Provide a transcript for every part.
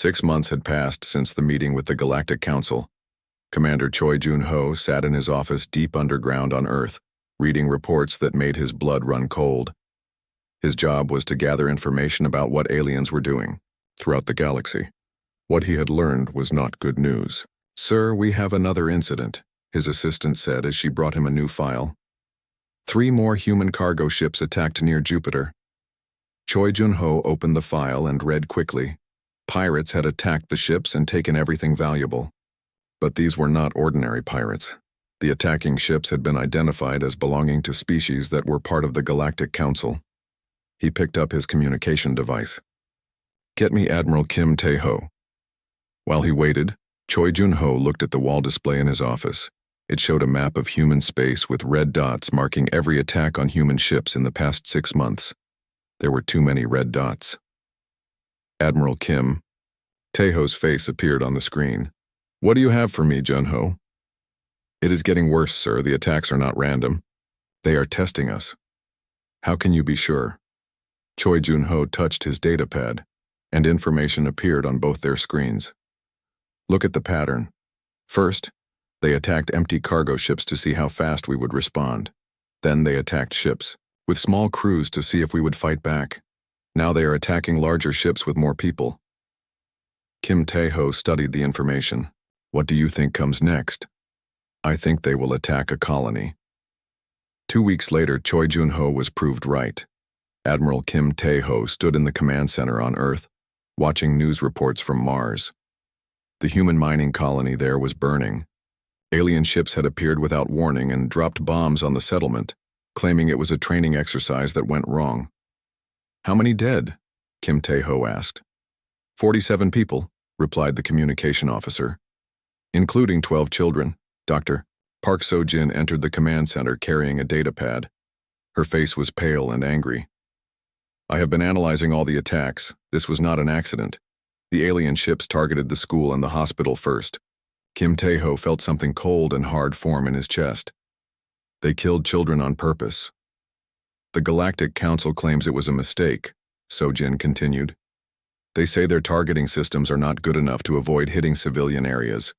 6 months had passed since the meeting with the Galactic Council. Commander Choi Jun-ho sat in his office deep underground on Earth, reading reports that made his blood run cold. His job was to gather information about what aliens were doing throughout the galaxy. What he had learned was not good news. "Sir, we have another incident," his assistant said as she brought him a new file. 3 more human cargo ships attacked near Jupiter. Choi Jun-ho opened the file and read quickly. Pirates had attacked the ships and taken everything valuable. But these were not ordinary pirates. The attacking ships had been identified as belonging to species that were part of the Galactic Council. He picked up his communication device. "Get me Admiral Kim Tae-ho." While he waited, Choi Jun-ho looked at the wall display in his office. It showed a map of human space with red dots marking every attack on human ships in the past 6 months. There were too many red dots. Admiral Kim Tae-ho's face appeared on the screen. "What do you have for me, Jun-ho?" "It is getting worse, sir. The attacks are not random. They are testing us." "How can you be sure?" Choi Jun-ho touched his datapad, and information appeared on both their screens. "Look at the pattern. First, they attacked empty cargo ships to see how fast we would respond. Then they attacked ships with small crews to see if we would fight back. Now they are attacking larger ships with more people." Kim Tae-ho studied the information. "What do you think comes next?" "I think they will attack a colony." 2 weeks later, Choi Jun-ho was proved right. Admiral Kim Tae-ho stood in the command center on Earth, watching news reports from Mars. The human mining colony there was burning. Alien ships had appeared without warning and dropped bombs on the settlement, claiming it was a training exercise that went wrong. "How many dead?" Kim Tae-ho asked. 47 people, replied the communication officer, including 12 children. Dr. Park So-jin entered the command center carrying a datapad. Her face was pale and angry. "I have been analyzing all the attacks. This was not an accident. The alien ships targeted the school and the hospital first." Kim Tae-ho felt something cold and hard form in his chest. "They killed children on purpose." "The Galactic Council claims it was a mistake," So-jin continued. "They say their targeting systems are not good enough to avoid hitting civilian areas.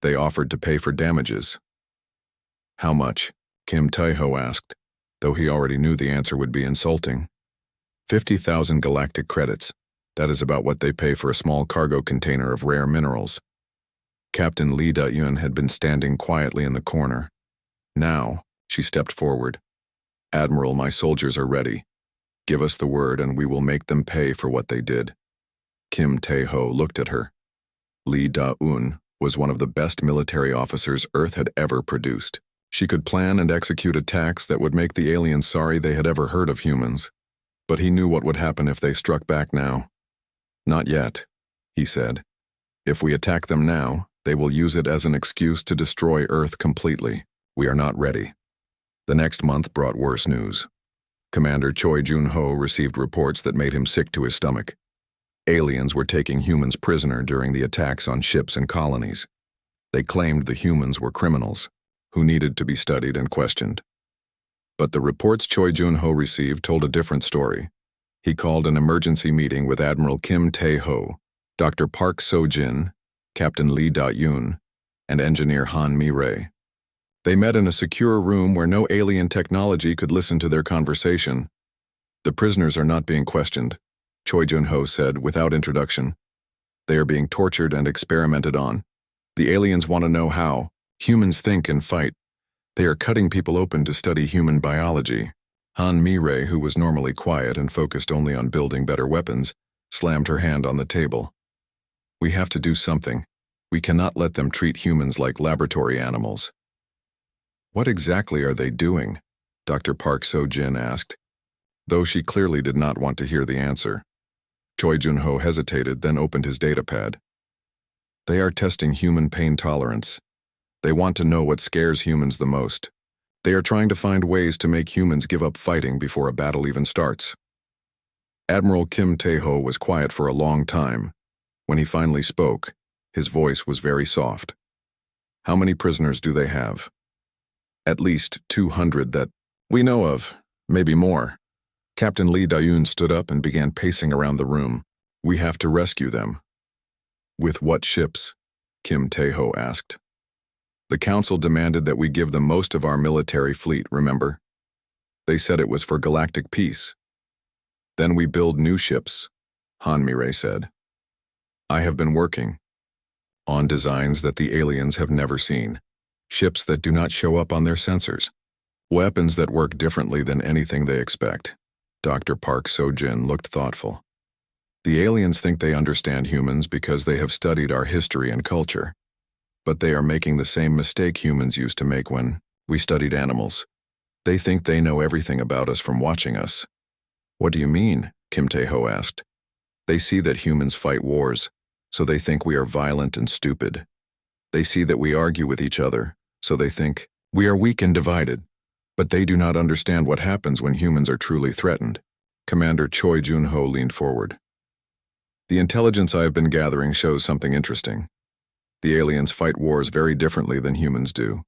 They offered to pay for damages." "How much?" Kim Tae-ho asked, though he already knew the answer would be insulting. 50,000 galactic credits. That is about what they pay for a small cargo container of rare minerals. Captain Lee Da-yun had been standing quietly in the corner. Now, she stepped forward. "Admiral, my soldiers are ready. Give us the word and we will make them pay for what they did." Kim Tae-ho looked at her. Lee Da-yun was one of the best military officers Earth had ever produced. She could plan and execute attacks that would make the aliens sorry they had ever heard of humans. But he knew what would happen if they struck back now. "Not yet," he said. "If we attack them now, they will use it as an excuse to destroy Earth completely. We are not ready." The next month brought worse news. Commander Choi Jun-ho received reports that made him sick to his stomach. Aliens were taking humans prisoner during the attacks on ships and colonies. They claimed the humans were criminals, who needed to be studied and questioned. But the reports Choi Jun-ho received told a different story. He called an emergency meeting with Admiral Kim Tae-ho, Dr. Park So-jin, Captain Lee Da-yun, and Engineer Han Mi-rae. They met in a secure room where no alien technology could listen to their conversation. "The prisoners are not being questioned," Choi Jun-ho said without introduction. "They are being tortured and experimented on. The aliens want to know how humans think and fight. They are cutting people open to study human biology." Han Mi-rae, who was normally quiet and focused only on building better weapons, slammed her hand on the table. "We have to do something. We cannot let them treat humans like laboratory animals." "What exactly are they doing?" Dr. Park So-jin asked, though she clearly did not want to hear the answer. Choi Jun-ho hesitated, then opened his datapad. "They are testing human pain tolerance. They want to know what scares humans the most. They are trying to find ways to make humans give up fighting before a battle even starts." Admiral Kim Tae-ho was quiet for a long time. When he finally spoke, his voice was very soft. "How many prisoners do they have?" "At least 200 that we know of, maybe more." Captain Lee Da-yun stood up and began pacing around the room. "We have to rescue them." With what ships? Kim Tae-ho asked. The council demanded that we give them most of our military fleet, remember? They said it was for galactic peace. Then we build new ships, Han Mi-rae said. I have been working on designs that the aliens have never seen, ships that do not show up on their sensors, weapons that work differently than anything they expect. Dr. Park So-jin looked thoughtful. The aliens think they understand humans because they have studied our history and culture. But they are making the same mistake humans used to make when we studied animals. They think they know everything about us from watching us. What do you mean? Kim Tae-ho asked. They see that humans fight wars, so they think we are violent and stupid. They see that we argue with each other, so they think we are weak and divided. But they do not understand what happens when humans are truly threatened. Commander Choi Jun-ho leaned forward. The intelligence I have been gathering shows something interesting. The aliens fight wars very differently than humans do.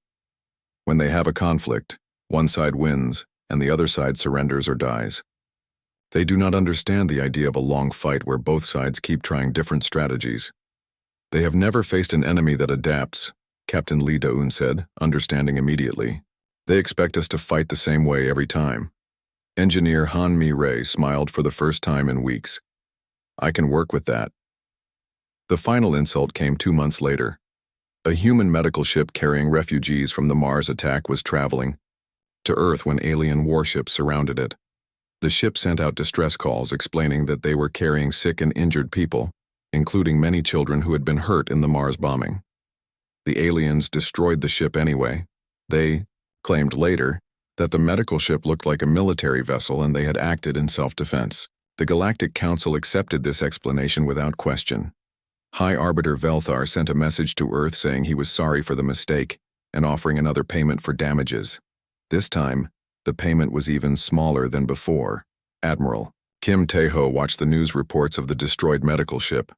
When they have a conflict, one side wins and the other side surrenders or dies. They do not understand the idea of a long fight where both sides keep trying different strategies. They have never faced an enemy that adapts, Captain Lee Da-eun said, understanding immediately. They expect us to fight the same way every time. Engineer Han Mi-rae smiled for the first time in weeks. I can work with that. The final insult came 2 months later. A human medical ship carrying refugees from the Mars attack was traveling to Earth when alien warships surrounded it. The ship sent out distress calls explaining that they were carrying sick and injured people, including many children who had been hurt in the Mars bombing. The aliens destroyed the ship anyway. They claimed later that the medical ship looked like a military vessel and they had acted in self-defense. The Galactic Council accepted this explanation without question. High Arbiter Velthar sent a message to Earth saying he was sorry for the mistake and offering another payment for damages. This time, the payment was even smaller than before. Admiral Kim Tae-ho watched the news reports of the destroyed medical ship.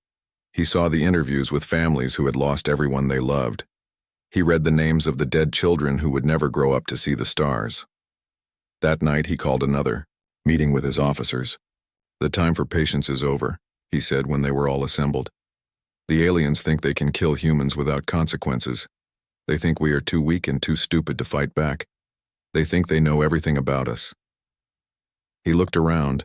He saw the interviews with families who had lost everyone they loved. He read the names of the dead children who would never grow up to see the stars. That night he called another meeting with his officers. The time for patience is over, he said when they were all assembled. The aliens think they can kill humans without consequences. They think we are too weak and too stupid to fight back. They think they know everything about us. He looked around,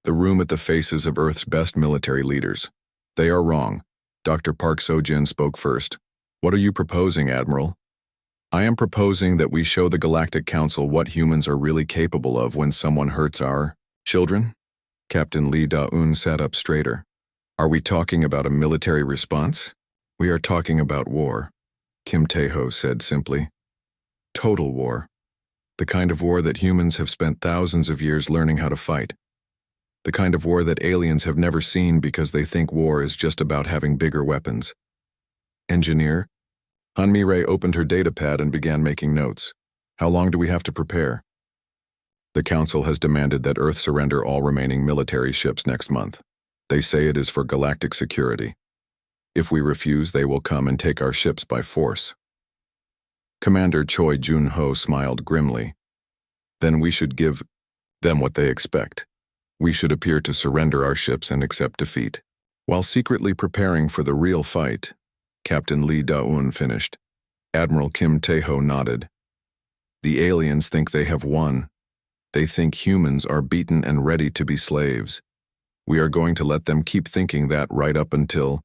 the room at the faces of Earth's best military leaders. They are wrong. Dr. Park So-jin spoke first. What are you proposing, Admiral? I am proposing that we show the Galactic Council what humans are really capable of when someone hurts our children. Captain Lee Da-eun sat up straighter. Are we talking about a military response? We are talking about war, Kim Tae-ho said simply. Total war. The kind of war that humans have spent thousands of years learning how to fight. The kind of war that aliens have never seen because they think war is just about having bigger weapons. Engineer? Han Mi-rae opened her datapad and began making notes. How long do we have to prepare? The Council has demanded that Earth surrender all remaining military ships next month. They say it is for galactic security. If we refuse, they will come and take our ships by force. Commander Choi Jun-ho smiled grimly. Then we should give them what they expect. We should appear to surrender our ships and accept defeat. While secretly preparing for the real fight, Captain Lee Da-eun finished. Admiral Kim Tae-ho nodded. The aliens think they have won. They think humans are beaten and ready to be slaves. We are going to let them keep thinking that right up until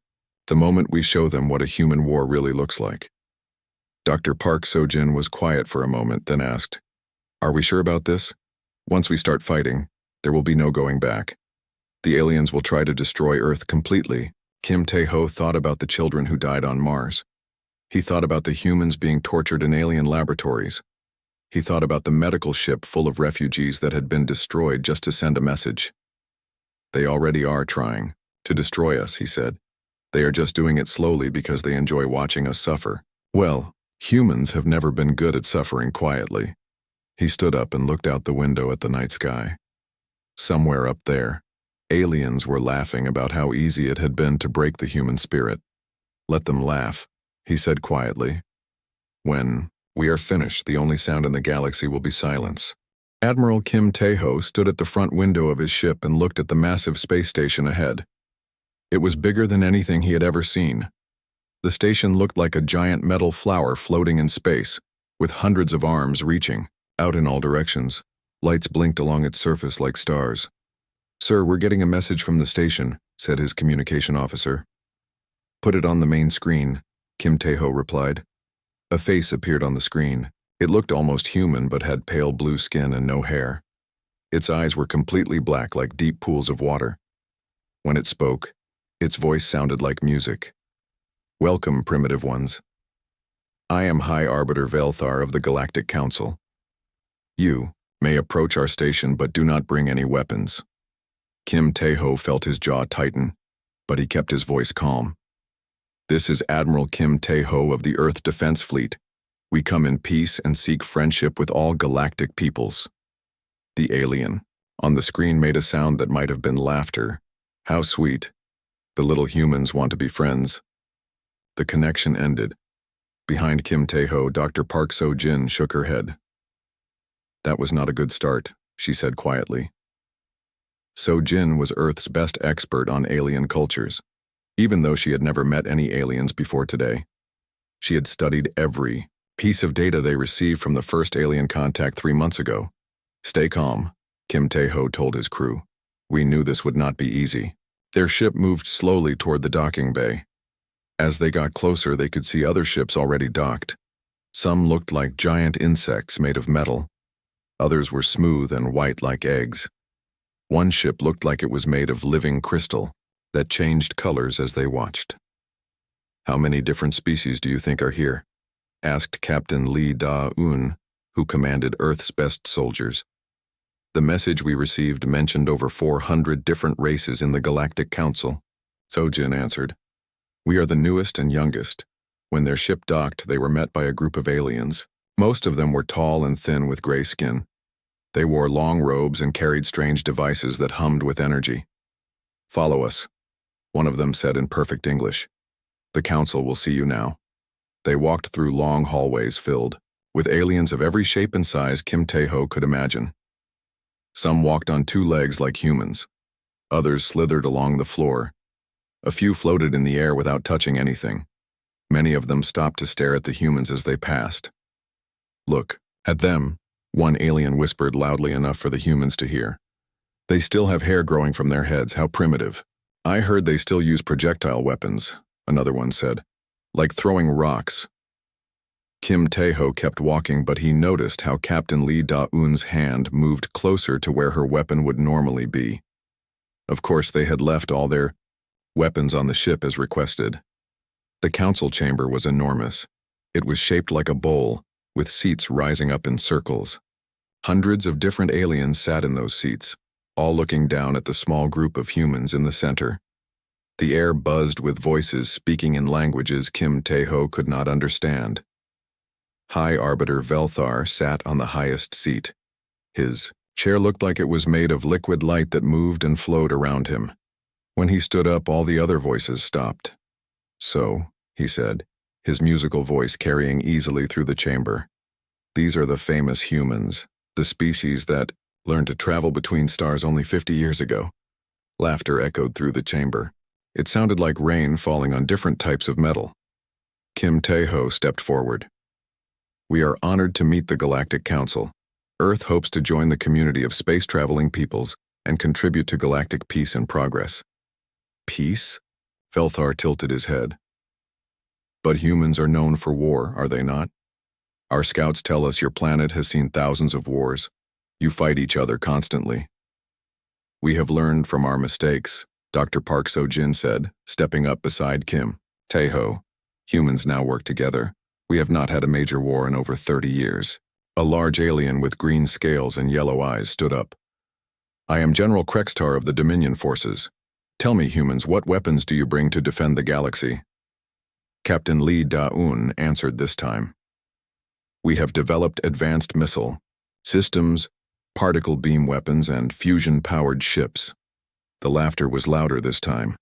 the moment we show them what a human war really looks like. Dr. Park So-jin was quiet for a moment, then asked, Are we sure about this? Once we start fighting, there will be no going back. The aliens will try to destroy Earth completely. Kim Tae-ho thought about the children who died on Mars. He thought about the humans being tortured in alien laboratories. He thought about the medical ship full of refugees that had been destroyed just to send a message. They already are trying to destroy us, he said. They are just doing it slowly because they enjoy watching us suffer. Well, humans have never been good at suffering quietly. He stood up and looked out the window at the night sky. Somewhere up there, aliens were laughing about how easy it had been to break the human spirit. Let them laugh, he said quietly. When we are finished, the only sound in the galaxy will be silence. Admiral Kim Tae-ho stood at the front window of his ship and looked at the massive space station ahead. It was bigger than anything he had ever seen. The station looked like a giant metal flower floating in space, with hundreds of arms reaching out in all directions. Lights blinked along its surface like stars. "Sir, we're getting a message from the station," said his communication officer. "Put it on the main screen," Kim Tae-ho replied. A face appeared on the screen. It looked almost human but had pale blue skin and no hair. Its eyes were completely black like deep pools of water. When it spoke, its voice sounded like music. "Welcome, primitive ones. I am High Arbiter Velthar of the Galactic Council. You may approach our station but do not bring any weapons." Kim Tae-ho felt his jaw tighten, but he kept his voice calm. "This is Admiral Kim Tae-ho of the Earth Defense Fleet. We come in peace and seek friendship with all galactic peoples." The alien on the screen made a sound that might have been laughter. How sweet. The little humans want to be friends. The connection ended. Behind Kim Tae-ho, Dr. Park So-jin shook her head. "That was not a good start," she said quietly. So-jin was Earth's best expert on alien cultures, even though she had never met any aliens before today. She had studied every piece of data they received from the first alien contact 3 months ago. "Stay calm," Kim Tae-ho told his crew. "We knew this would not be easy." Their ship moved slowly toward the docking bay. As they got closer, they could see other ships already docked. Some looked like giant insects made of metal. Others were smooth and white like eggs. One ship looked like it was made of living crystal that changed colors as they watched. "How many different species do you think are here?" asked Captain Lee Da-eun, who commanded Earth's best soldiers. "The message we received mentioned over 400 different races in the Galactic Council," So-jin answered. "We are the newest and youngest. When their ship docked, they were met by a group of aliens. Most of them were tall and thin with gray skin. They wore long robes and carried strange devices that hummed with energy. "Follow us," one of them said in perfect English. "The council will see you now." They walked through long hallways filled with aliens of every shape and size Kim Tae-ho could imagine. Some walked on 2 legs like humans. Others slithered along the floor. A few floated in the air without touching anything. Many of them stopped to stare at the humans as they passed. "Look at them," one alien whispered loudly enough for the humans to hear. "They still have hair growing from their heads. How primitive." "I heard they still use projectile weapons," another one said. "Like throwing rocks." Kim Tae-ho kept walking, but he noticed how Captain Lee Da-eun's hand moved closer to where her weapon would normally be. Of course, they had left all their weapons on the ship as requested. The council chamber was enormous. It was shaped like a bowl, with seats rising up in circles. Hundreds of different aliens sat in those seats, all looking down at the small group of humans in the center. The air buzzed with voices speaking in languages Kim Tae-ho could not understand. High Arbiter Velthar sat on the highest seat. His chair looked like it was made of liquid light that moved and flowed around him. When he stood up, all the other voices stopped. "So," he said, his musical voice carrying easily through the chamber. "These are the famous humans, the species that learned to travel between stars only 50 years ago." Laughter echoed through the chamber. It sounded like rain falling on different types of metal. Kim Tae-ho stepped forward. "We are honored to meet the Galactic Council. Earth hopes to join the community of space-traveling peoples and contribute to galactic peace and progress." "Peace?" Velthar tilted his head. "But humans are known for war, are they not? Our scouts tell us your planet has seen thousands of wars. You fight each other constantly." "We have learned from our mistakes," Dr. Park So-jin said, stepping up beside Kim. "Tae-ho, humans now work together. We have not had a major war in over 30 years. A large alien with green scales and yellow eyes stood up. "I am General Krextar of the Dominion Forces. Tell me, humans, what weapons do you bring to defend the galaxy?" Captain Lee Da-eun answered this time. "We have developed advanced missile systems, particle beam weapons, and fusion-powered ships." The laughter was louder this time.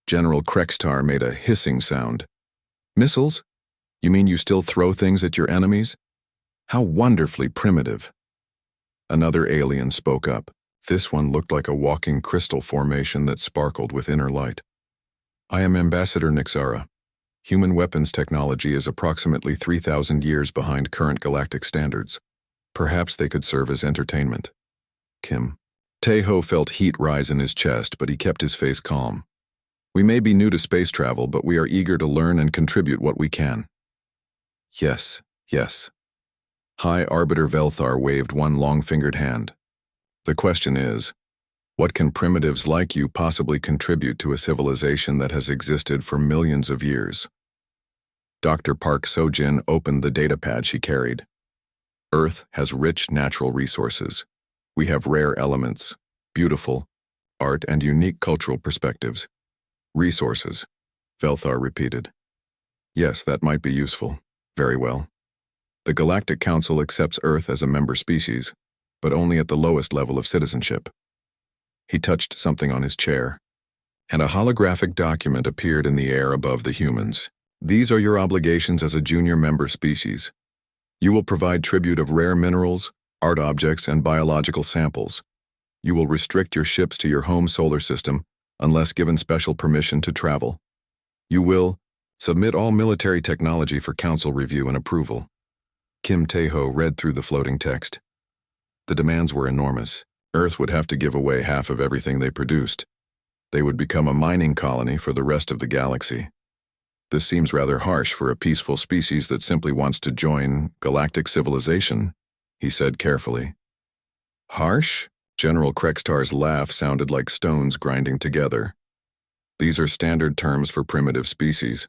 General Krextar made a hissing sound. "Missiles? You mean you still throw things at your enemies? How wonderfully primitive." Another alien spoke up. This one looked like a walking crystal formation that sparkled with inner light. I am Ambassador Nixara. Human weapons technology is approximately 3,000 years behind current galactic standards. Perhaps they could serve as entertainment. Kim. Tae-ho felt heat rise in his chest, but he kept his face calm. We may be new to space travel, but we are eager to learn and contribute what we can. Yes, yes. High Arbiter Velthar waved one long-fingered hand. The question is, what can primitives like you possibly contribute to a civilization that has existed for millions of years? Dr. Park Sojin opened the datapad she carried. Earth has rich natural resources. We have rare elements, beautiful art, and unique cultural perspectives. Resources, Velthar repeated. Yes, that might be useful. Very well. The Galactic Council accepts Earth as a member species, but only at the lowest level of citizenship. He touched something on his chair, and a holographic document appeared in the air above the humans. These are your obligations as a junior member species. You will provide tribute of rare minerals, art objects, and biological samples. You will restrict your ships to your home solar system unless given special permission to travel. You will submit all military technology for council review and approval. Kim Tae-ho read through the floating text. The demands were enormous. Earth would have to give away half of everything they produced. They would become a mining colony for the rest of the galaxy. This seems rather harsh for a peaceful species that simply wants to join galactic civilization, he said carefully. Harsh? General Krextar's laugh sounded like stones grinding together. These are standard terms for primitive species.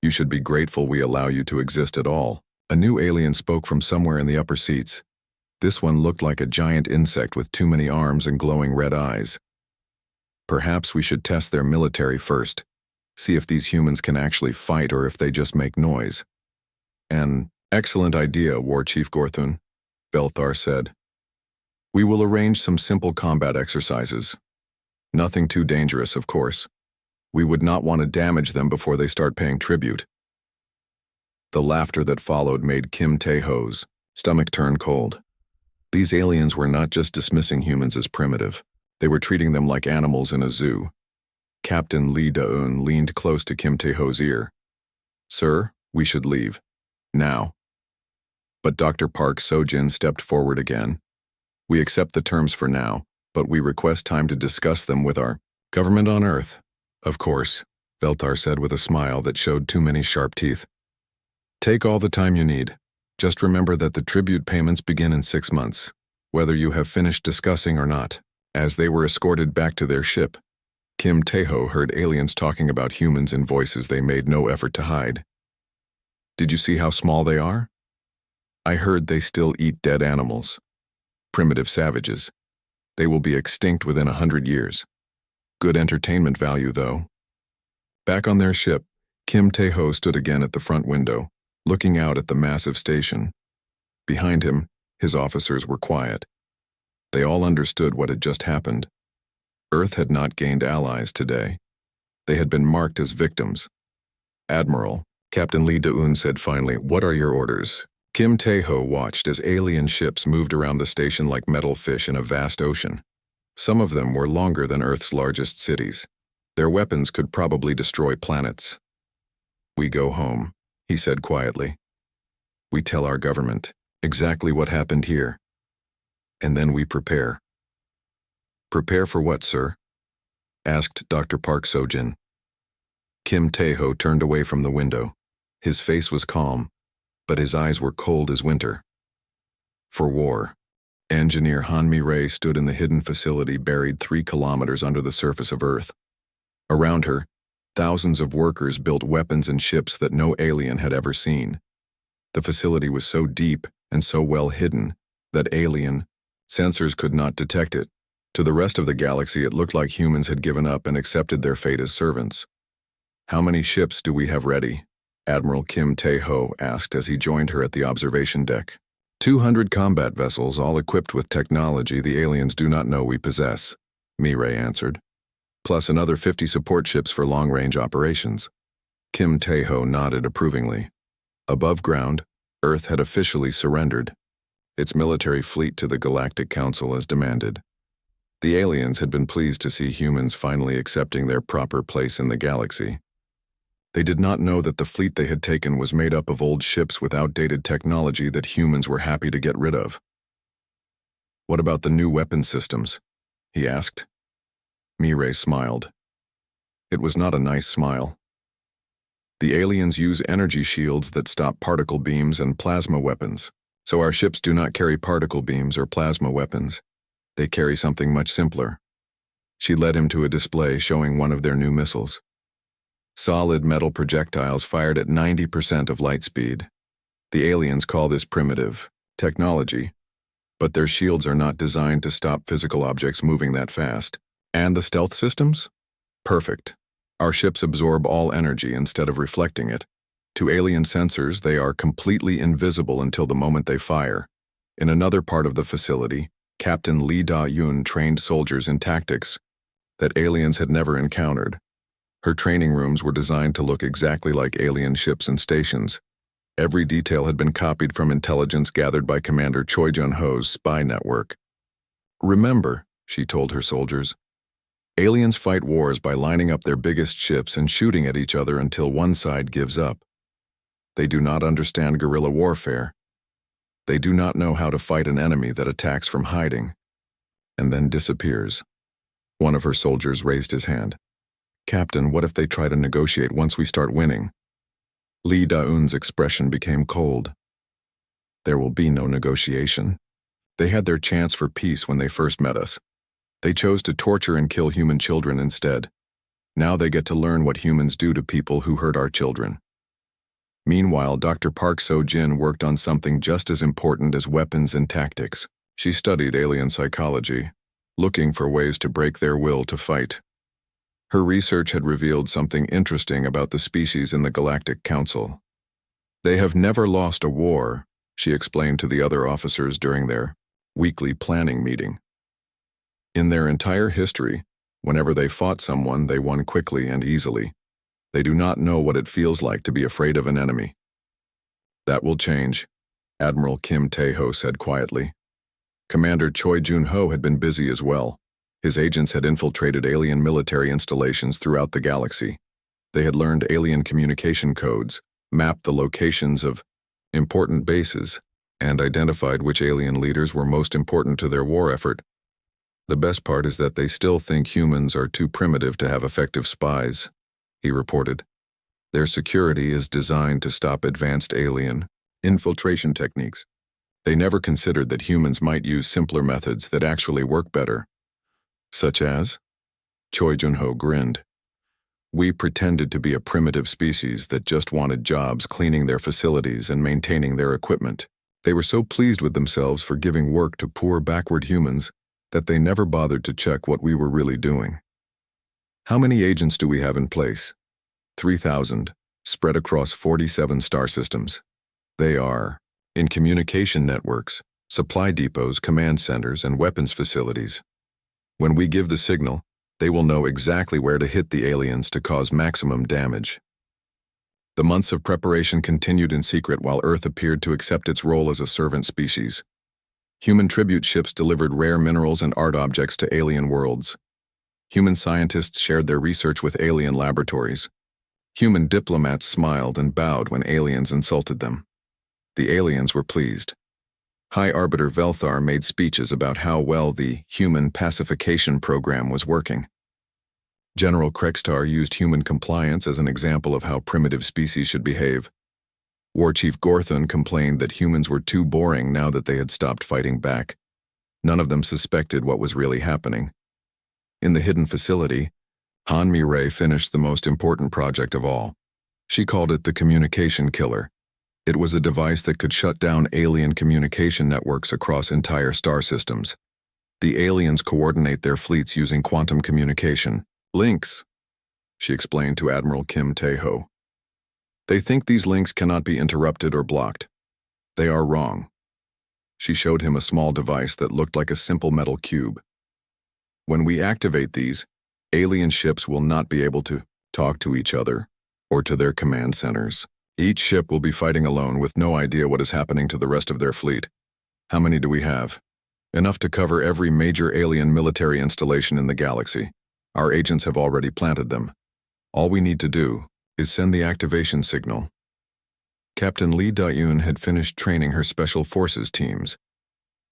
You should be grateful we allow you to exist at all. A new alien spoke from somewhere in the upper seats. This one looked like a giant insect with too many arms and glowing red eyes. Perhaps we should test their military first, see if these humans can actually fight or if they just make noise. An excellent idea, War Chief Gorthun, Velthar said. We will arrange some simple combat exercises. Nothing too dangerous, of course. We would not want to damage them before they start paying tribute. The laughter that followed made Kim Tae-ho's stomach turn cold. These aliens were not just dismissing humans as primitive. They were treating them like animals in a zoo. Captain Lee Da-eun leaned close to Kim Tae-ho's ear. Sir, we should leave. Now. But Dr. Park Sojin stepped forward again. We accept the terms for now, but we request time to discuss them with our government on Earth. Of course, Velthar said with a smile that showed too many sharp teeth. Take all the time you need. Just remember that the tribute payments begin in 6 months, whether you have finished discussing or not. As they were escorted back to their ship, Kim Tae-ho heard aliens talking about humans in voices they made no effort to hide. Did you see how small they are? I heard they still eat dead animals. Primitive savages. They will be extinct within 100 years. Good entertainment value, though. Back on their ship, Kim Tae-ho stood again at the front window, looking out at the massive station. Behind him, his officers were quiet. They all understood what had just happened. Earth had not gained allies today. They had been marked as victims. Admiral, Captain Lee Da-eun said finally, "What are your orders?" Kim Tae-ho watched as alien ships moved around the station like metal fish in a vast ocean. Some of them were longer than Earth's largest cities. Their weapons could probably destroy planets. We go home, he said quietly. We tell our government exactly what happened here. And then we prepare. Prepare for what, sir? Asked Dr. Park Sojin. Kim Tae-ho turned away from the window. His face was calm, but his eyes were cold as winter. For war. Engineer Han Mi-rae stood in the hidden facility buried 3 kilometers under the surface of Earth. Around her, thousands of workers built weapons and ships that no alien had ever seen. The facility was so deep and so well hidden that alien sensors could not detect it. To the rest of the galaxy, it looked like humans had given up and accepted their fate as servants. How many ships do we have ready? Admiral Kim Tae-ho asked as he joined her at the observation deck. 200 combat vessels, all equipped with technology the aliens do not know we possess, Mi-rae answered. Plus another 50 support ships for long-range operations. Kim Tae-ho nodded approvingly. Above ground, Earth had officially surrendered its military fleet to the Galactic Council as demanded. The aliens had been pleased to see humans finally accepting their proper place in the galaxy. They did not know that the fleet they had taken was made up of old ships with outdated technology that humans were happy to get rid of. "What about the new weapon systems?" he asked. Mireille smiled. It was not a nice smile. "The aliens use energy shields that stop particle beams and plasma weapons, so our ships do not carry particle beams or plasma weapons. They carry something much simpler." She led him to a display showing one of their new missiles. Solid metal projectiles fired at 90% of light speed. The aliens call this primitive technology, but their shields are not designed to stop physical objects moving that fast. And the stealth systems? Perfect. Our ships absorb all energy instead of reflecting it. To alien sensors, they are completely invisible until the moment they fire. In another part of the facility, Captain Lee Da-Yun trained soldiers in tactics that aliens had never encountered. Her training rooms were designed to look exactly like alien ships and stations. Every detail had been copied from intelligence gathered by Commander Choi Jun-ho's spy network. "Remember," she told her soldiers, "aliens fight wars by lining up their biggest ships and shooting at each other until one side gives up. They do not understand guerrilla warfare. They do not know how to fight an enemy that attacks from hiding and then disappears." One of her soldiers raised his hand. "Captain, what if they try to negotiate once we start winning?" Lee Da-Un's expression became cold. "There will be no negotiation. They had their chance for peace when they first met us. They chose to torture and kill human children instead. Now they get to learn what humans do to people who hurt our children." Meanwhile, Dr. Park So-jin worked on something just as important as weapons and tactics. She studied alien psychology, looking for ways to break their will to fight. Her research had revealed something interesting about the species in the Galactic Council. "They have never lost a war," she explained to the other officers during their weekly planning meeting. "In their entire history, whenever they fought someone, they won quickly and easily. They do not know what it feels like to be afraid of an enemy." "That will change," Admiral Kim Tae-ho said quietly. Commander Choi Jun-ho had been busy as well. His agents had infiltrated alien military installations throughout the galaxy. They had learned alien communication codes, mapped the locations of important bases, and identified which alien leaders were most important to their war effort. "The best part is that they still think humans are too primitive to have effective spies," he reported. "Their security is designed to stop advanced alien infiltration techniques. They never considered that humans might use simpler methods that actually work better." "Such as?" Choi Jun-ho grinned. "We pretended to be a primitive species that just wanted jobs cleaning their facilities and maintaining their equipment. They were so pleased with themselves for giving work to poor backward humans that they never bothered to check what we were really doing." "How many agents do we have in place?" 3,000, spread across 47 star systems. They are in communication networks, supply depots, command centers, and weapons facilities. When we give the signal, they will know exactly where to hit the aliens to cause maximum damage. The months of preparation continued in secret while Earth appeared to accept its role as a servant species. Human tribute ships delivered rare minerals and art objects to alien worlds. Human scientists shared their research with alien laboratories. Human diplomats smiled and bowed when aliens insulted them. The aliens were pleased. High Arbiter Velthar made speeches about how well the human pacification program was working. General Kregstar used human compliance as an example of how primitive species should behave. War Chief Gorthon complained that humans were too boring now that they had stopped fighting back. None of them suspected what was really happening. In the hidden facility, Han Mireille finished the most important project of all. She called it the Communication Killer. It was a device that could shut down alien communication networks across entire star systems. The aliens coordinate their fleets using quantum communication. "Links," she explained to Admiral Kim Tae-ho. "They think these links cannot be interrupted or blocked. They are wrong." She showed him a small device that looked like a simple metal cube. "When we activate these, alien ships will not be able to talk to each other or to their command centers. Each ship will be fighting alone with no idea what is happening to the rest of their fleet." "How many do we have?" Enough to cover every major alien military installation in the galaxy. Our agents have already planted them. All we need to do is send the activation signal. Captain Lee Da-yoon had finished training her special forces teams.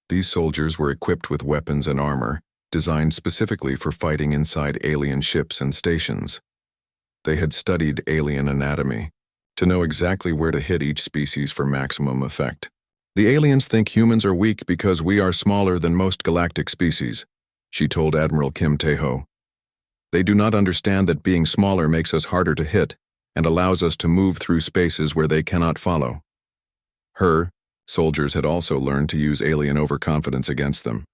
These soldiers were equipped with weapons and armor, designed specifically for fighting inside alien ships and stations. They had studied alien anatomy to know exactly where to hit each species for maximum effect. The aliens think humans are weak because we are smaller than most galactic species, she told Admiral Kim Tae-ho. They do not understand that being smaller makes us harder to hit and allows us to move through spaces where they cannot follow. Her soldiers had also learned to use alien overconfidence against them.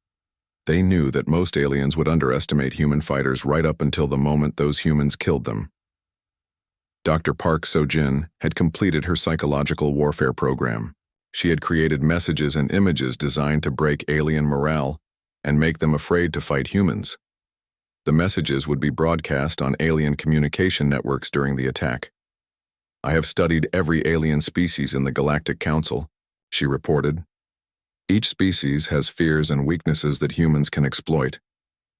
They knew that most aliens would underestimate human fighters right up until the moment those humans killed them. Dr. Park So-jin had completed her psychological warfare program. She had created messages and images designed to break alien morale and make them afraid to fight humans. The messages would be broadcast on alien communication networks during the attack. I have studied every alien species in the Galactic Council, she reported. Each species has fears and weaknesses that humans can exploit.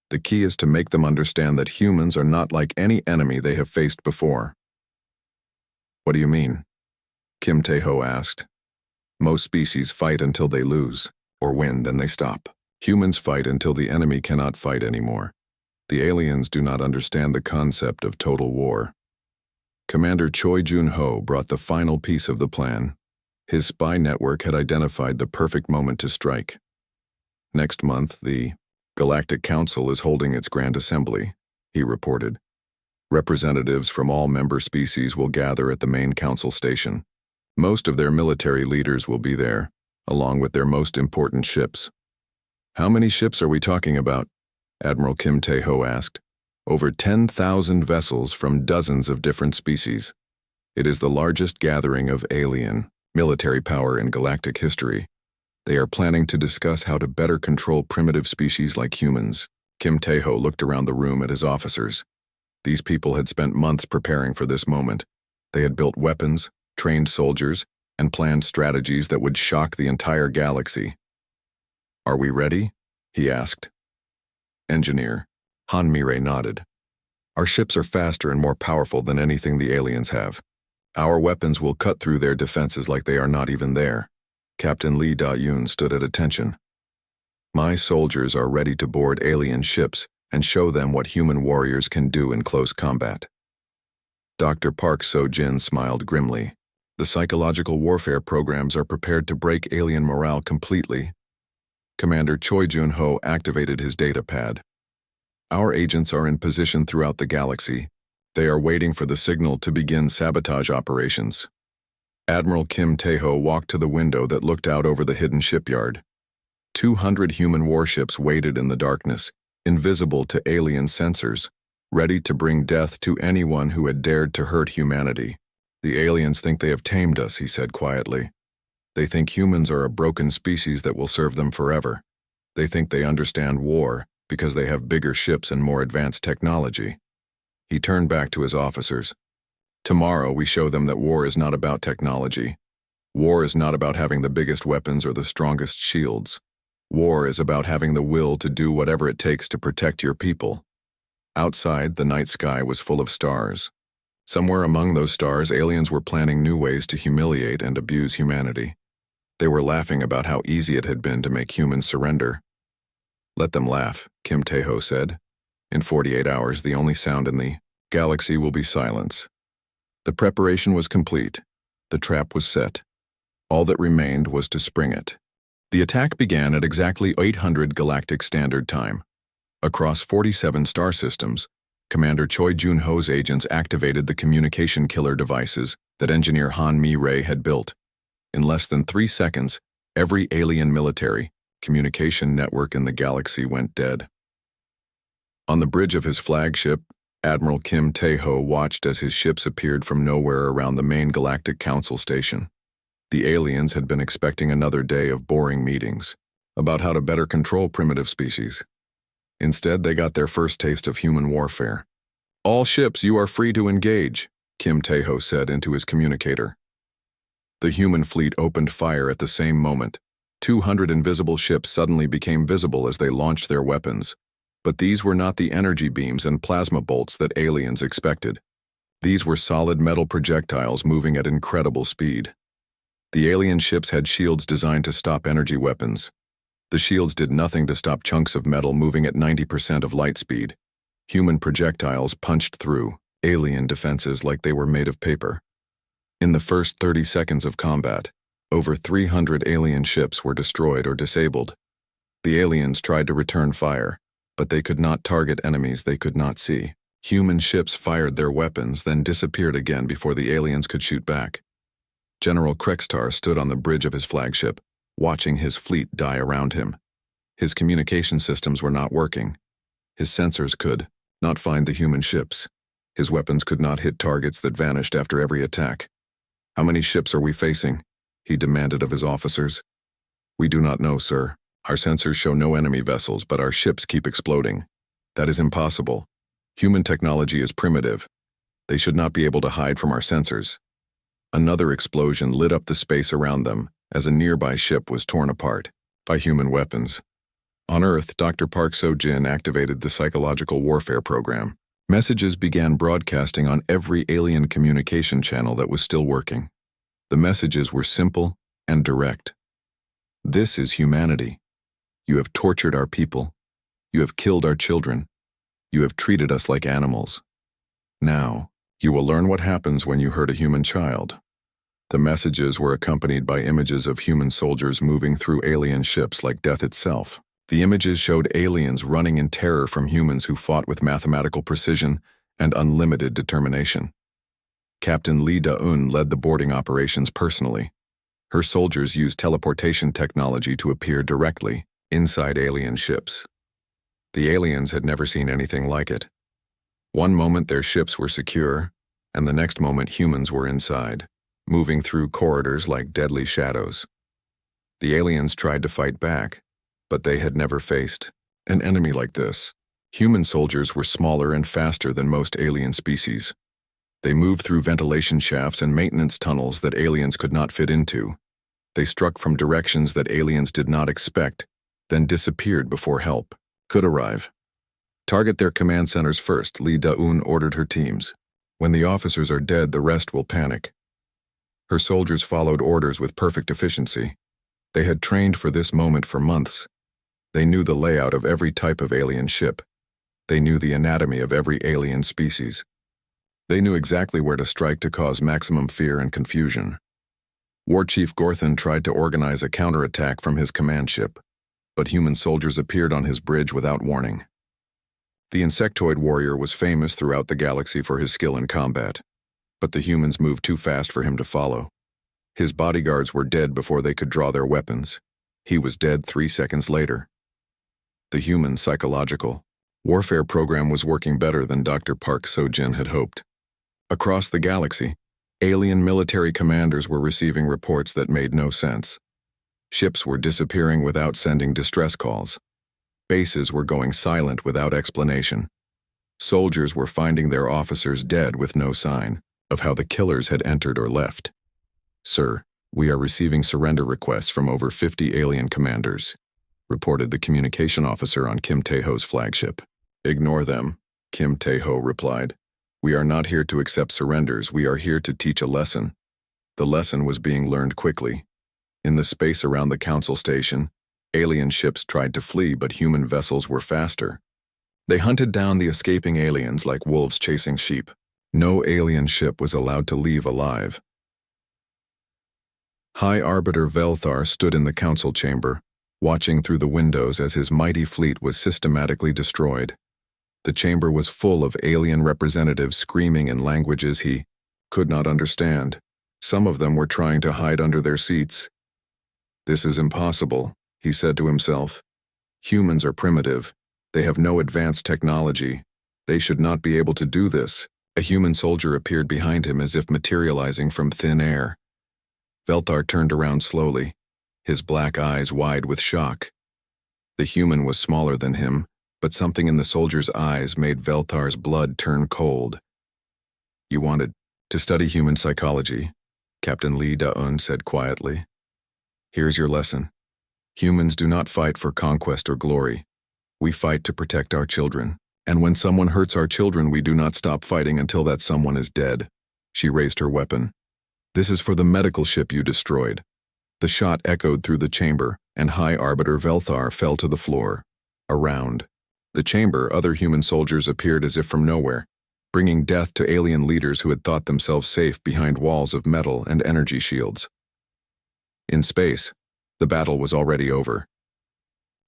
The key is to make them understand that humans are not like any enemy they have faced before. What do you mean? Kim Tae-ho asked. Most species fight until they lose, or win, then they stop. Humans fight until the enemy cannot fight anymore. The aliens do not understand the concept of total war. Commander Choi Jun-ho brought the final piece of the plan. His spy network had identified the perfect moment to strike. Next month, the Galactic Council is holding its Grand Assembly, he reported. Representatives from all member species will gather at the main council station. Most of their military leaders will be there, along with their most important ships. How many ships are we talking about? Admiral Kim Tae-ho asked. Over 10,000 vessels from dozens of different species. It is the largest gathering of alien military power in galactic history. They are planning to discuss how to better control primitive species like humans. Kim Tae-ho looked around the room at his officers. These people had spent months preparing for this moment. They had built weapons, trained soldiers, and planned strategies that would shock the entire galaxy. Are we ready? He asked. Engineer Han Mi-rae nodded. Our ships are faster and more powerful than anything the aliens have. Our weapons will cut through their defenses like they are not even there. Captain Lee Da-yoon stood at attention. My soldiers are ready to board alien ships and show them what human warriors can do in close combat. Dr. Park So-jin smiled grimly. The psychological warfare programs are prepared to break alien morale completely. Commander Choi Jun-ho activated his data pad. Our agents are in position throughout the galaxy. They are waiting for the signal to begin sabotage operations. Admiral Kim Tae-ho walked to the window that looked out over the hidden shipyard. 200 human warships waited in the darkness, invisible to alien sensors, ready to bring death to anyone who had dared to hurt humanity. The aliens think they have tamed us, he said quietly. They think humans are a broken species that will serve them forever. They think they understand war because they have bigger ships and more advanced technology. He turned back to his officers. Tomorrow we show them that war is not about technology. War is not about having the biggest weapons or the strongest shields. War is about having the will to do whatever it takes to protect your people. Outside, the night sky was full of stars. Somewhere among those stars, aliens were planning new ways to humiliate and abuse humanity. They were laughing about how easy it had been to make humans surrender. Let them laugh, Kim Tae-ho said. In 48 hours, the only sound in the galaxy will be silence. The preparation was complete. The trap was set. All that remained was to spring it. The attack began at exactly 800 Galactic Standard Time. Across 47 star systems, Commander Choi Jun-ho's agents activated the communication killer devices that engineer Han Mi-rae had built. In less than 3 seconds, every alien military communication network in the galaxy went dead. On the bridge of his flagship, Admiral Kim Tae-ho watched as his ships appeared from nowhere around the main Galactic Council station. The aliens had been expecting another day of boring meetings about how to better control primitive species. Instead, they got their first taste of human warfare. All ships, you are free to engage, Kim Tae-ho said into his communicator. The human fleet opened fire at the same moment, 200 invisible ships suddenly became visible as they launched their weapons. But these were not the energy beams and plasma bolts that aliens expected. These were solid metal projectiles moving at incredible speed. The alien ships had shields designed to stop energy weapons. The shields did nothing to stop chunks of metal moving at 90% of light speed. Human projectiles punched through alien defenses like they were made of paper. In the first 30 seconds of combat, over 300 alien ships were destroyed or disabled. The aliens tried to return fire, but they could not target enemies they could not see. Human ships fired their weapons, then disappeared again before the aliens could shoot back. General Krextar stood on the bridge of his flagship, watching his fleet die around him. His communication systems were not working. His sensors could not find the human ships. His weapons could not hit targets that vanished after every attack. "How many ships are we facing?" he demanded of his officers. "We do not know, sir. Our sensors show no enemy vessels, but our ships keep exploding. That is impossible. Human technology is primitive. They should not be able to hide from our sensors." Another explosion lit up the space around them as a nearby ship was torn apart by human weapons. On Earth, Dr. Park So-jin activated the psychological warfare program. Messages began broadcasting on every alien communication channel that was still working. The messages were simple and direct. "This is humanity. You have tortured our people. You have killed our children. You have treated us like animals. Now, you will learn what happens when you hurt a human child." The messages were accompanied by images of human soldiers moving through alien ships like death itself. The images showed aliens running in terror from humans who fought with mathematical precision and unlimited determination. Captain Lee Da-eun led the boarding operations personally. Her soldiers used teleportation technology to appear directly inside alien ships. The aliens had never seen anything like it. One moment their ships were secure, and the next moment humans were inside, moving through corridors like deadly shadows. The aliens tried to fight back, but they had never faced an enemy like this. Human soldiers were smaller and faster than most alien species. They moved through ventilation shafts and maintenance tunnels that aliens could not fit into. They struck from directions that aliens did not expect, then disappeared before help could arrive. "Target their command centers first," Lee Da-eun ordered her teams. "When the officers are dead, the rest will panic." Her soldiers followed orders with perfect efficiency. They had trained for this moment for months. They knew the layout of every type of alien ship. They knew the anatomy of every alien species. They knew exactly where to strike to cause maximum fear and confusion. War Chief Gorthan tried to organize a counterattack from his command ship, but human soldiers appeared on his bridge without warning. The insectoid warrior was famous throughout the galaxy for his skill in combat, but the humans moved too fast for him to follow. His bodyguards were dead before they could draw their weapons. He was dead 3 seconds later. The human psychological warfare program was working better than Dr. Park So-jin had hoped. Across the galaxy, alien military commanders were receiving reports that made no sense. Ships were disappearing without sending distress calls. Bases were going silent without explanation. Soldiers were finding their officers dead with no sign of how the killers had entered or left. "Sir, we are receiving surrender requests from over 50 alien commanders," reported the communication officer on Kim Tae-ho's flagship. "Ignore them," Kim Tae-ho replied. "We are not here to accept surrenders, we are here to teach a lesson." The lesson was being learned quickly. In the space around the council station, alien ships tried to flee, but human vessels were faster. They hunted down the escaping aliens like wolves chasing sheep. No alien ship was allowed to leave alive. High Arbiter Velthar stood in the council chamber, watching through the windows as his mighty fleet was systematically destroyed. The chamber was full of alien representatives screaming in languages he could not understand. Some of them were trying to hide under their seats. "This is impossible," he said to himself. "Humans are primitive. They have no advanced technology. They should not be able to do this." A human soldier appeared behind him as if materializing from thin air. Velthar turned around slowly, his black eyes wide with shock. The human was smaller than him, but something in the soldier's eyes made Velthar's blood turn cold. "You wanted to study human psychology," Captain Lee Da-eun said quietly. "Here's your lesson. Humans do not fight for conquest or glory. We fight to protect our children. And when someone hurts our children, we do not stop fighting until that someone is dead. She raised her weapon. This is for the medical ship you destroyed. The shot echoed through the chamber, and High Arbiter Velthar fell to the floor. Around the chamber, other human soldiers appeared as if from nowhere, bringing death to alien leaders who had thought themselves safe behind walls of metal and energy shields. In space, the battle was already over.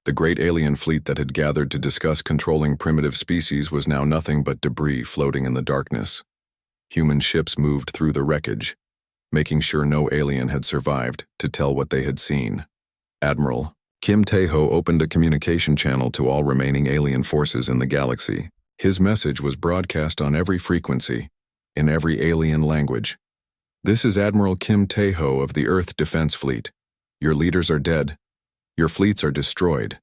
The great alien fleet that had gathered to discuss controlling primitive species was now nothing but debris floating in the darkness. Human ships moved through the wreckage, making sure no alien had survived to tell what they had seen. Admiral Kim Tae-ho opened a communication channel to all remaining alien forces in the galaxy. His message was broadcast on every frequency, in every alien language. This is Admiral Kim Tae-ho of the Earth Defense Fleet. Your leaders are dead. Your fleets are destroyed.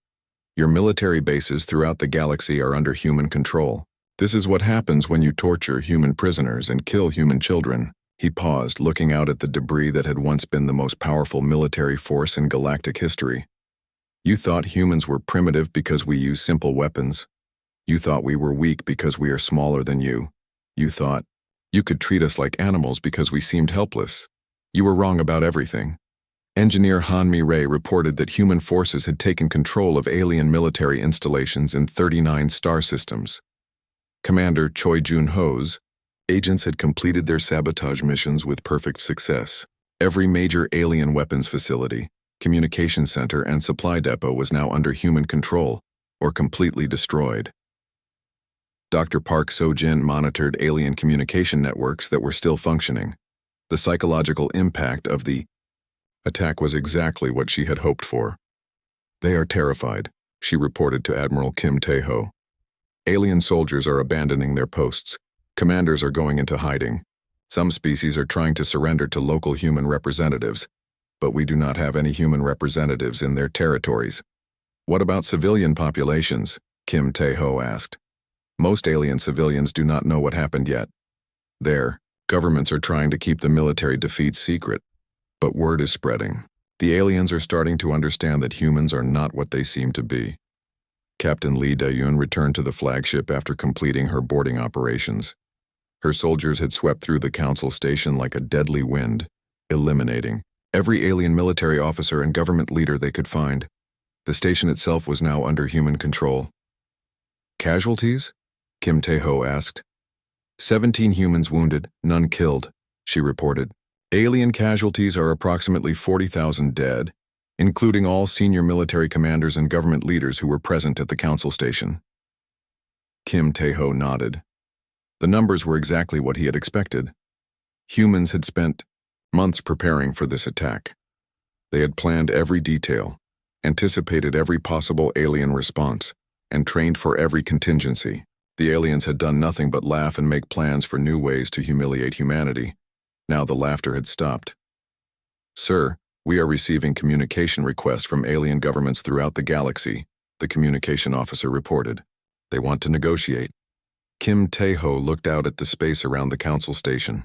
Your military bases throughout the galaxy are under human control. This is what happens when you torture human prisoners and kill human children. He paused, looking out at the debris that had once been the most powerful military force in galactic history. You thought humans were primitive because we use simple weapons. You thought we were weak because we are smaller than you. You thought you could treat us like animals because we seemed helpless. You were wrong about everything. Engineer Han Mi-rae reported that human forces had taken control of alien military installations in 39 star systems. Commander Choi Jun-ho's agents had completed their sabotage missions with perfect success. Every major alien weapons facility, communication center, and supply depot was now under human control or completely destroyed. Dr. Park So-jin monitored alien communication networks that were still functioning. The psychological impact of the attack was exactly what she had hoped for. They are terrified, she reported to Admiral Kim Tae-ho. Alien soldiers are abandoning their posts. Commanders are going into hiding. Some species are trying to surrender to local human representatives, but we do not have any human representatives in their territories. What about civilian populations? Kim Tae-ho asked. Most alien civilians do not know what happened yet. Their governments are trying to keep the military defeat secret. But word is spreading. The aliens are starting to understand that humans are not what they seem to be. Captain Lee Da-yoon returned to the flagship after completing her boarding operations. Her soldiers had swept through the council station like a deadly wind, eliminating every alien military officer and government leader they could find. The station itself was now under human control. Casualties? Kim Tae-ho asked. 17 humans wounded, none killed, she reported. Alien casualties are approximately 40,000 dead, including all senior military commanders and government leaders who were present at the council station. Kim Tae-ho nodded. The numbers were exactly what he had expected. Humans had spent months preparing for this attack. They had planned every detail, anticipated every possible alien response, and trained for every contingency. The aliens had done nothing but laugh and make plans for new ways to humiliate humanity. Now the laughter had stopped. Sir, we are receiving communication requests from alien governments throughout the galaxy, the communication officer reported. They want to negotiate. Kim Tae-ho looked out at the space around the council station.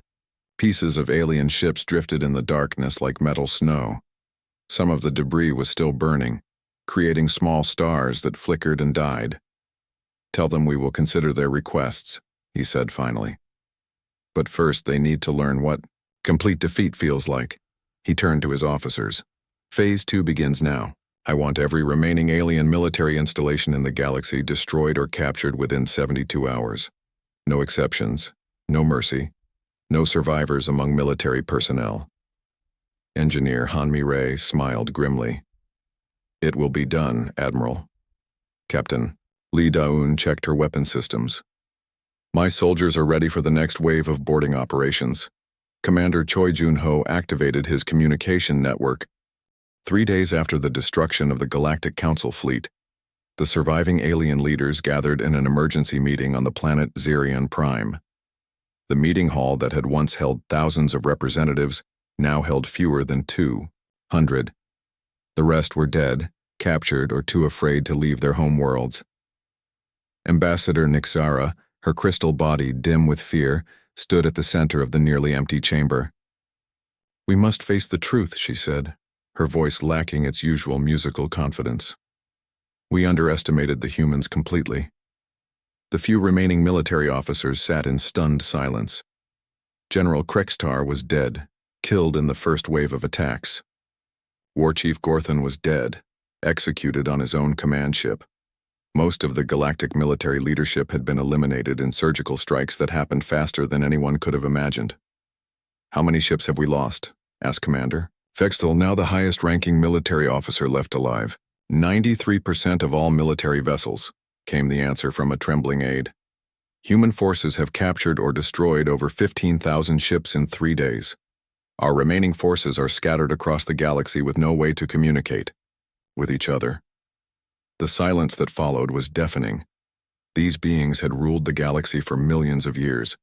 Pieces of alien ships drifted in the darkness like metal snow. Some of the debris was still burning, creating small stars that flickered and died. Tell them we will consider their requests, he said finally. But first they need to learn what complete defeat feels like. He turned to his officers. Phase 2 begins now. I want every remaining alien military installation in the galaxy destroyed or captured within 72 hours. No exceptions, no mercy, no survivors among military personnel. Engineer Han Mi-rae smiled grimly. It will be done, Admiral. Captain Lee Da-yoon checked her weapon systems. My soldiers are ready for the next wave of boarding operations. Commander Choi Jun-ho activated his communication network. 3 days after the destruction of the Galactic Council fleet, the surviving alien leaders gathered in an emergency meeting on the planet Xerion Prime. The meeting hall that had once held thousands of representatives now held fewer than 200. The rest were dead, captured, or too afraid to leave their home worlds. Ambassador Nixara, her crystal body dim with fear, stood at the center of the nearly empty chamber. We must face the truth, she said. her voice lacking its usual musical confidence. We underestimated the humans completely. The few remaining military officers sat in stunned silence. General Krextar was dead, killed in the first wave of attacks. War Chief Gorthon was dead, executed on his own command ship. Most of the galactic military leadership had been eliminated in surgical strikes that happened faster than anyone could have imagined. "How many ships have we lost?" asked Commander. Fextel, now the highest-ranking military officer left alive. 93% of all military vessels, came the answer from a trembling aide. Human forces have captured or destroyed over 15,000 ships in 3 days. Our remaining forces are scattered across the galaxy with no way to communicate with each other. The silence that followed was deafening. These beings had ruled the galaxy for millions of years.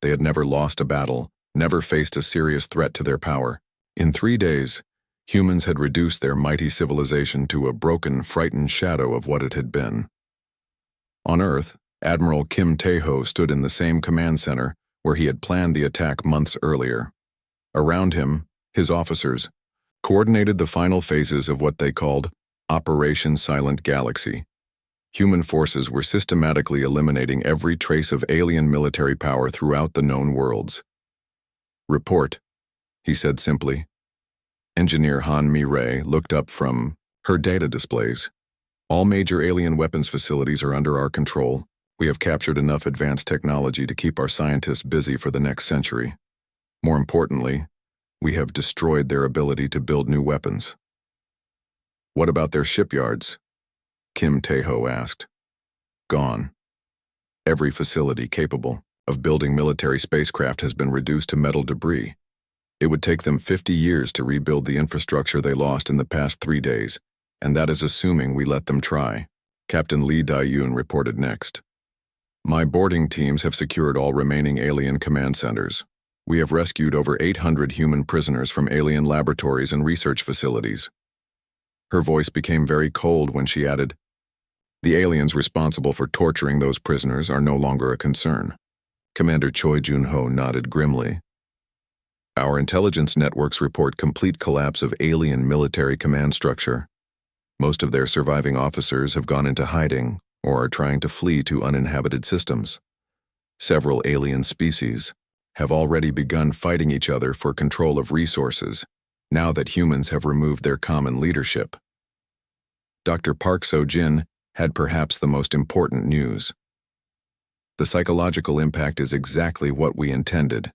They had never lost a battle, never faced a serious threat to their power. In 3 days, humans had reduced their mighty civilization to a broken, frightened shadow of what it had been. On Earth, Admiral Kim Tae-ho stood in the same command center where he had planned the attack months earlier. Around him, his officers coordinated the final phases of what they called Operation Silent Galaxy. Human forces were systematically eliminating every trace of alien military power throughout the known worlds. "Report," he said simply. Engineer Han Mi-rae looked up from her data displays. "All major alien weapons facilities are under our control. We have captured enough advanced technology to keep our scientists busy for the next century. More importantly, we have destroyed their ability to build new weapons." "What about their shipyards?" Kim Tae-ho asked. "Gone. Every facility capable of building military spacecraft has been reduced to metal debris. It would take them 50 years to rebuild the infrastructure they lost in the past 3 days, and that is assuming we let them try," Captain Lee Dae-yoon reported next. "My boarding teams have secured all remaining alien command centers. We have rescued over 800 human prisoners from alien laboratories and research facilities." Her voice became very cold when she added, "The aliens responsible for torturing those prisoners are no longer a concern." Commander Choi Jun-ho nodded grimly. "Our intelligence networks report complete collapse of alien military command structure. Most of their surviving officers have gone into hiding or are trying to flee to uninhabited systems. Several alien species have already begun fighting each other for control of resources, now that humans have removed their common leadership." Dr. Park So-jin had perhaps the most important news. "The psychological impact is exactly what we intended.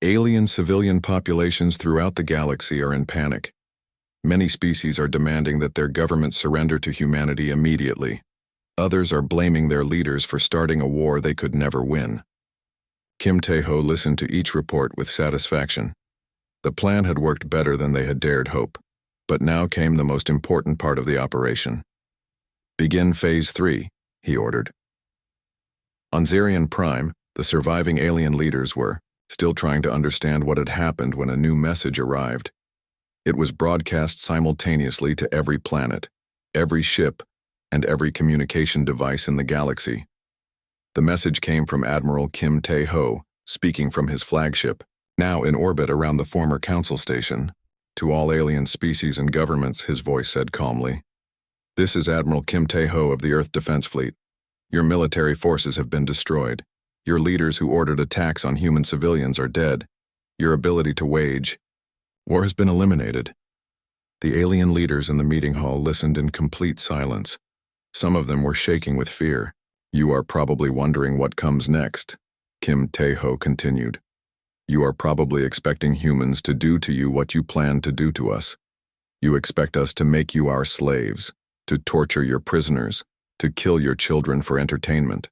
Alien civilian populations throughout the galaxy are in panic. Many species are demanding that their governments surrender to humanity immediately. Others are blaming their leaders for starting a war they could never win." Kim Tae-ho listened to each report with satisfaction. The plan had worked better than they had dared hope, but now came the most important part of the operation. "Begin Phase 3, he ordered. On Zerion Prime, the surviving alien leaders were still trying to understand what had happened when a new message arrived. It was broadcast simultaneously to every planet, every ship, and every communication device in the galaxy. The message came from Admiral Kim Tae-ho, speaking from his flagship, now in orbit around the former council station. "To all alien species and governments," his voice said calmly. "This is Admiral Kim Tae-ho of the Earth Defense Fleet. Your military forces have been destroyed. Your leaders who ordered attacks on human civilians are dead. Your ability to wage war has been eliminated." The alien leaders in the meeting hall listened in complete silence. Some of them were shaking with fear. "You are probably wondering what comes next," Kim Tae-ho continued. "You are probably expecting humans to do to you what you planned to do to us. You expect us to make you our slaves, to torture your prisoners, to kill your children for entertainment."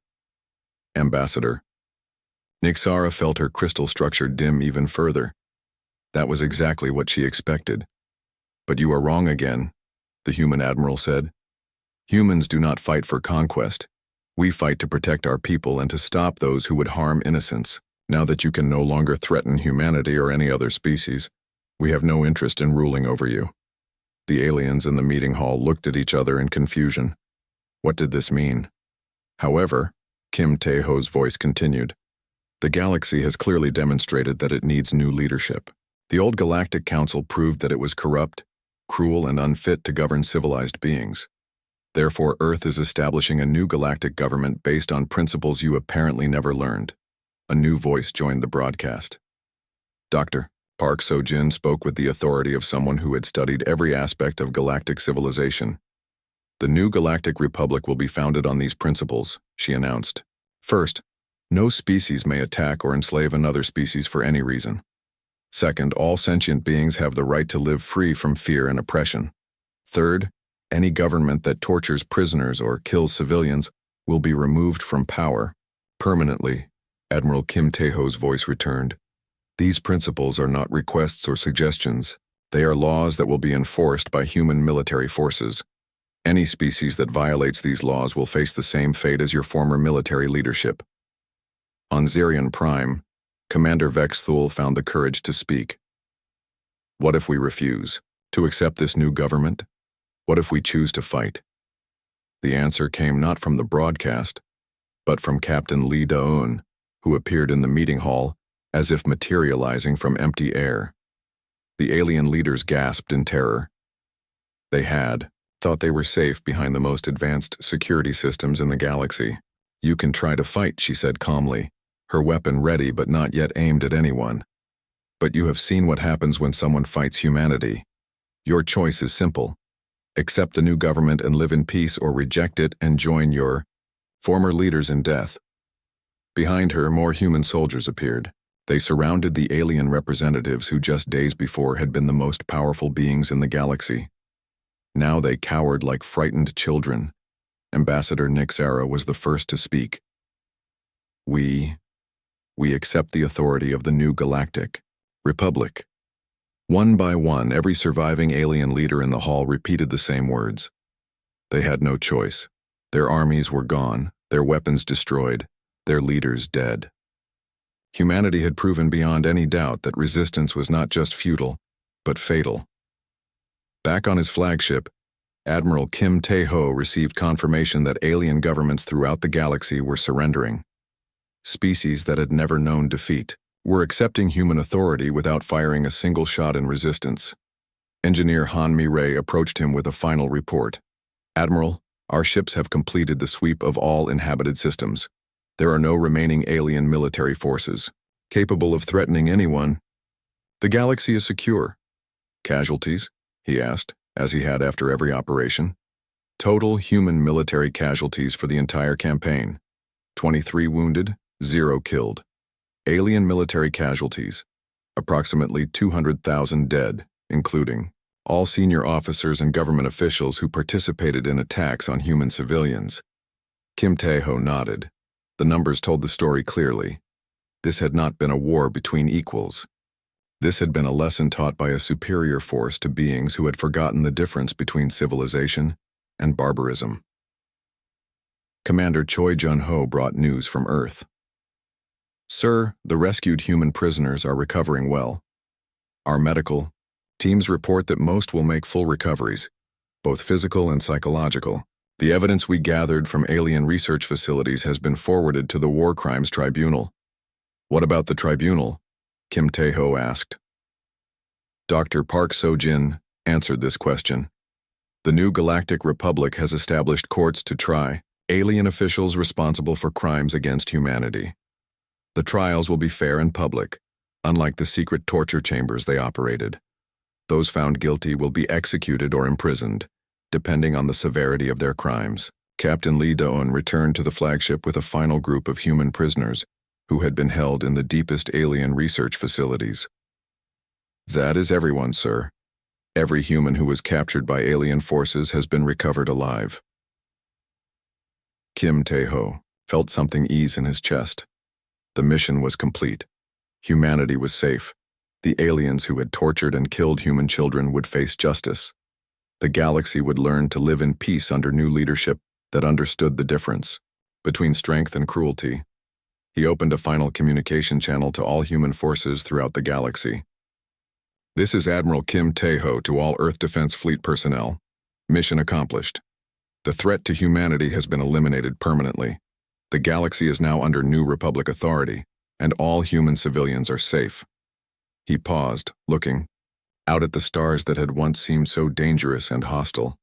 Ambassador. Nixara felt her crystal structure dim even further. That was exactly what she expected. "But you are wrong again," the human admiral said. "Humans do not fight for conquest. We fight to protect our people and to stop those who would harm innocents. Now that you can no longer threaten humanity or any other species, we have no interest in ruling over you." The aliens in the meeting hall looked at each other in confusion. What did this mean? However, Kim Tae-ho's voice continued, "The galaxy has clearly demonstrated that it needs new leadership. The old Galactic Council proved that it was corrupt, cruel and unfit to govern civilized beings. Therefore, Earth is establishing a new galactic government based on principles you apparently never learned. A new voice joined the broadcast. Dr. Park So-jin spoke with the authority of someone who had studied every aspect of galactic civilization. The new Galactic Republic will be founded on these principles, she announced. First, no species may attack or enslave another species for any reason. Second, all sentient beings have the right to live free from fear and oppression. Third, any government that tortures prisoners or kills civilians will be removed from power permanently. Admiral Kim Tae-ho's voice returned. These principles are not requests or suggestions. They are laws that will be enforced by human military forces. Any species that violates these laws will face the same fate as your former military leadership. On Zerion Prime, Commander Vex Thule found the courage to speak. What if we refuse to accept this new government? What if we choose to fight? The answer came not from the broadcast, but from Captain Lee Da-eun, who appeared in the meeting hall as if materializing from empty air. The alien leaders gasped in terror. They thought they were safe behind the most advanced security systems in the galaxy. You can try to fight, she said calmly, her weapon ready but not yet aimed at anyone. But you have seen what happens when someone fights humanity. Your choice is simple. Accept the new government and live in peace, or reject it and join your former leaders in death. Behind her, more human soldiers appeared. They surrounded the alien representatives who just days before had been the most powerful beings in the galaxy. Now they cowered like frightened children. Ambassador Nixara was the first to speak. We accept the authority of the new Galactic Republic. One by one, every surviving alien leader in the hall repeated the same words. They had no choice. Their armies were gone, their weapons destroyed, their leaders dead. Humanity had proven beyond any doubt that resistance was not just futile, but fatal. Back on his flagship, Admiral Kim Tae-ho received confirmation that alien governments throughout the galaxy were surrendering. Species that had never known defeat were accepting human authority without firing a single shot in resistance. Engineer Han Mi-rae approached him with a final report. Admiral, our ships have completed the sweep of all inhabited systems. There are no remaining alien military forces capable of threatening anyone. The galaxy is secure. Casualties? He asked, as he had after every operation. Total human military casualties for the entire campaign. 23 wounded, 0 killed. Alien military casualties. Approximately 200,000 dead, including all senior officers and government officials who participated in attacks on human civilians. Kim Tae-ho nodded. The numbers told the story clearly. This had not been a war between equals. This had been a lesson taught by a superior force to beings who had forgotten the difference between civilization and barbarism. Commander Choi Jun-ho brought news from Earth. Sir, the rescued human prisoners are recovering well. Our medical teams report that most will make full recoveries, both physical and psychological. The evidence we gathered from alien research facilities has been forwarded to the War Crimes Tribunal. What about the tribunal? Kim Tae-ho asked. Dr. Park So-jin answered this question. The new Galactic Republic has established courts to try alien officials responsible for crimes against humanity. The trials will be fair and public, unlike the secret torture chambers they operated. Those found guilty will be executed or imprisoned, depending on the severity of their crimes. Captain Lee Da-eun returned to the flagship with a final group of human prisoners who had been held in the deepest alien research facilities. That is everyone, sir. Every human who was captured by alien forces has been recovered alive. Kim Tae-ho felt something ease in his chest. The mission was complete. Humanity was safe. The aliens who had tortured and killed human children would face justice. The galaxy would learn to live in peace under new leadership that understood the difference between strength and cruelty. He opened a final communication channel to all human forces throughout the galaxy. This is Admiral Kim Tae-ho to all Earth Defense Fleet personnel. Mission accomplished. The threat to humanity has been eliminated permanently. The galaxy is now under New Republic authority, and all human civilians are safe. He paused, looking out at the stars that had once seemed so dangerous and hostile.